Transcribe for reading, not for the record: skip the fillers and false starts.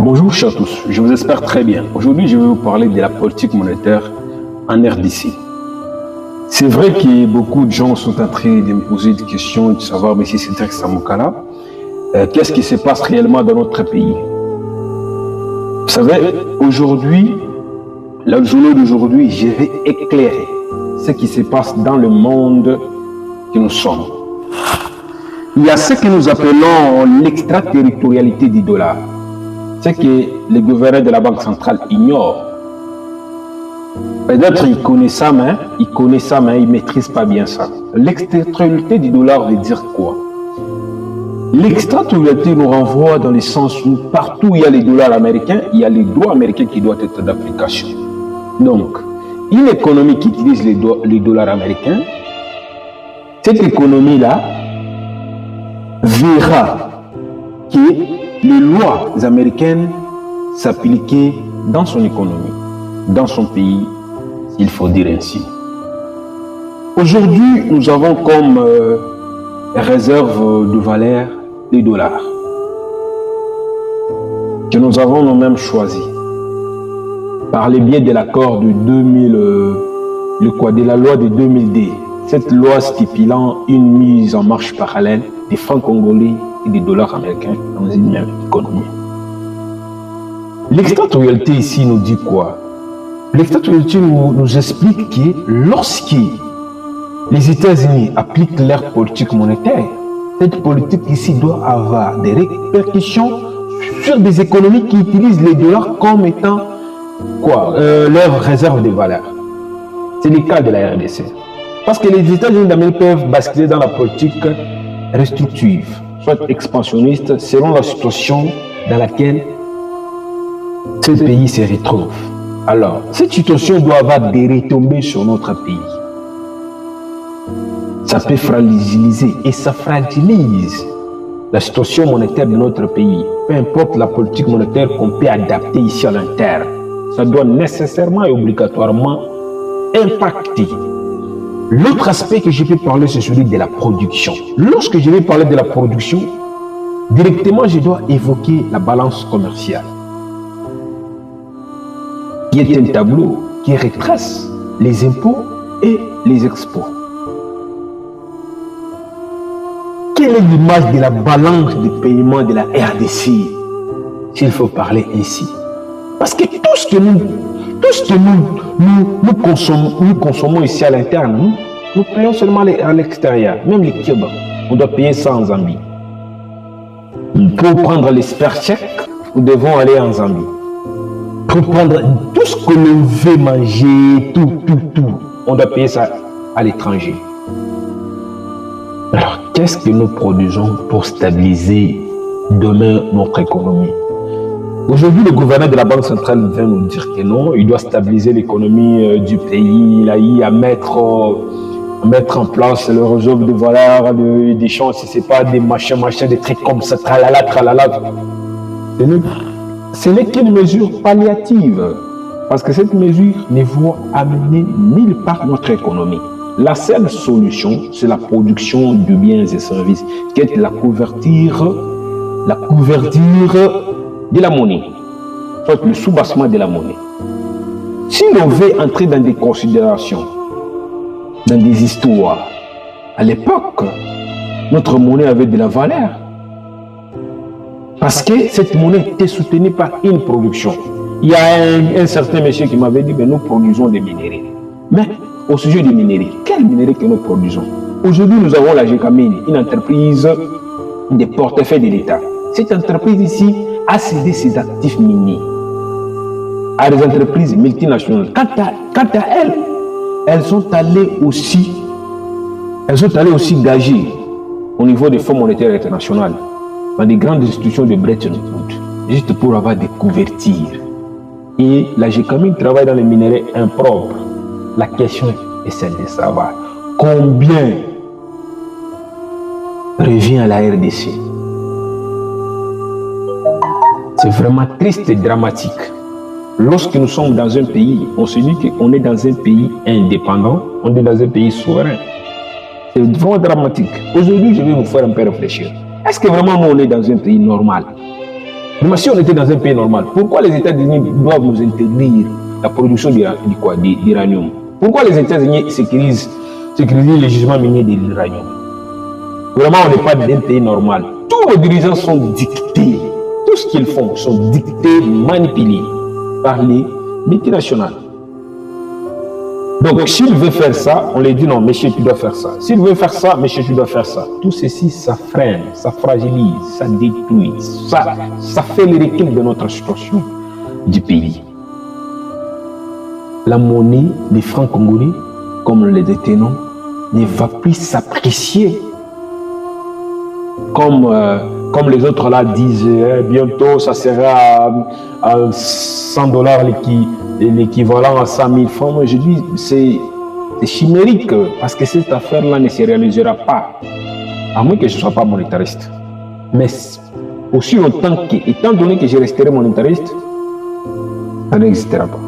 Bonjour chers tous, je vous espère très bien. Aujourd'hui, je vais vous parler de la politique monétaire en RDC. C'est vrai que beaucoup de gens sont en train de me poser des questions et de savoir, M. Cédric Samoukala, qu'est-ce qui se passe réellement dans notre pays? Vous savez, aujourd'hui, la journée d'aujourd'hui, je vais éclairer ce qui se passe dans le monde que nous sommes. Il y a ce que nous appelons l'extraterritorialité du dollar. Ce que le gouverneur de la Banque centrale ignore. Peut-être il connaît ça, mais il ne maîtrise pas bien ça. L'extraterritorialité du dollar veut dire quoi? L'extraterritorialité nous renvoie dans le sens où partout où il y a les dollars américains, il y a les droits américains qui doivent être d'application. Donc, une économie qui utilise les dollars américains, cette économie-là verra que les lois américaines s'appliquaient dans son économie, dans son pays, s'il faut dire ainsi. Aujourd'hui, nous avons comme réserve de valeur les dollars que nous avons nous-mêmes choisis par le biais de l'accord de 2000, de la loi de 2000D. Cette loi stipulant une mise en marche parallèle des francs congolais et des dollars américains dans une même économie. L'extraterritorialité ici nous dit quoi? L'extraterritorialité nous explique que lorsque les États-Unis appliquent leur politique monétaire, cette politique ici doit avoir des répercussions sur des économies qui utilisent les dollars comme étant leur réserve de valeur. C'est le cas de la RDC. Parce que les États-Unis d'Amérique peuvent basculer dans la politique restrictive, soit expansionniste, selon la situation dans laquelle ce pays se retrouve. Alors, cette situation doit avoir des retombées sur notre pays. Ça peut fragiliser et ça fragilise la situation monétaire de notre pays. Peu importe la politique monétaire qu'on peut adapter ici à l'interne, ça doit nécessairement et obligatoirement impacter. L'autre aspect que je vais parler, c'est celui de la production. Lorsque je vais parler de la production, directement, je dois évoquer la balance commerciale, qui est un tableau qui retrace les impôts et les expos. Quelle est l'image de la balance de paiement de la RDC, s'il faut parler ainsi? Parce que tout ce que nous consommons ici à l'interne, nous payons seulement à l'extérieur. Même les kebabs, on doit payer ça en Zambie. Pour prendre les super chèques, nous devons aller en Zambie. Pour prendre tout ce que l'on veut manger, tout, on doit payer ça à l'étranger. Alors, qu'est-ce que nous produisons pour stabiliser demain notre économie? Aujourd'hui, le gouverneur de la Banque centrale vient nous dire que non, il doit stabiliser l'économie du pays. Il a eu à mettre en place le réserve de valeur, des champs, si ce n'est pas des machins, des trucs comme ça, tralala. Ce n'est qu'une mesure palliative, parce que cette mesure ne va amener nulle part notre économie. La seule solution, c'est la production de biens et services, qui est la couverture de la monnaie, soit le soubassement de la monnaie. Si l'on veut entrer dans des considérations, dans des histoires, à l'époque, notre monnaie avait de la valeur. Parce que cette monnaie était soutenue par une production. Il y a un certain monsieur qui m'avait dit que nous produisons des minéraux. Mais au sujet des minéraux, quels minéraux que nous produisons? Aujourd'hui, nous avons la GECAMINE, une entreprise de portefeuille de l'État. Cette entreprise ici a cédé ses actifs miniers à des entreprises multinationales. Quant à elles, elles sont allées aussi gager au niveau des fonds monétaires internationaux dans des grandes institutions de Bretton Woods, juste pour avoir des couvertures. Et la GECAMINE travaille dans les minéraux impropres. La question est celle de savoir combien revient à la RDC. C'est vraiment triste et dramatique. Lorsque nous sommes dans un pays, on se dit qu'on est dans un pays indépendant, on est dans un pays souverain. C'est vraiment dramatique. Aujourd'hui, je vais vous faire un peu réfléchir. Est-ce que vraiment nous, on est dans un pays normal? Mais si on était dans un pays normal, pourquoi les États-Unis doivent nous interdire la production d'uranium? Pourquoi les États-Unis sécurisent les gisements miniers de l'uranium? Vraiment, on n'est pas dans un pays normal. Tous nos dirigeants sont dictés. Tout ce qu'ils font sont dictés, manipulés par les multinationales. Donc, s'il veut faire ça, on lui dit non, monsieur, tu dois faire ça. S'il veut faire ça, monsieur, tu dois faire ça. Tout ceci, ça freine, ça fragilise, ça détruit, ça fait le recul de notre situation du pays. La monnaie, les francs congolais, comme nous les détenons, ne va plus s'apprécier. Comme les autres là disent, bientôt ça sera à $100 l'équivalent à 100 000 francs. Moi je dis c'est chimérique parce que cette affaire-là ne se réalisera pas, à moins que je ne sois pas monétariste. Mais aussi longtemps que, étant donné que je resterai monétariste, ça n'existera pas.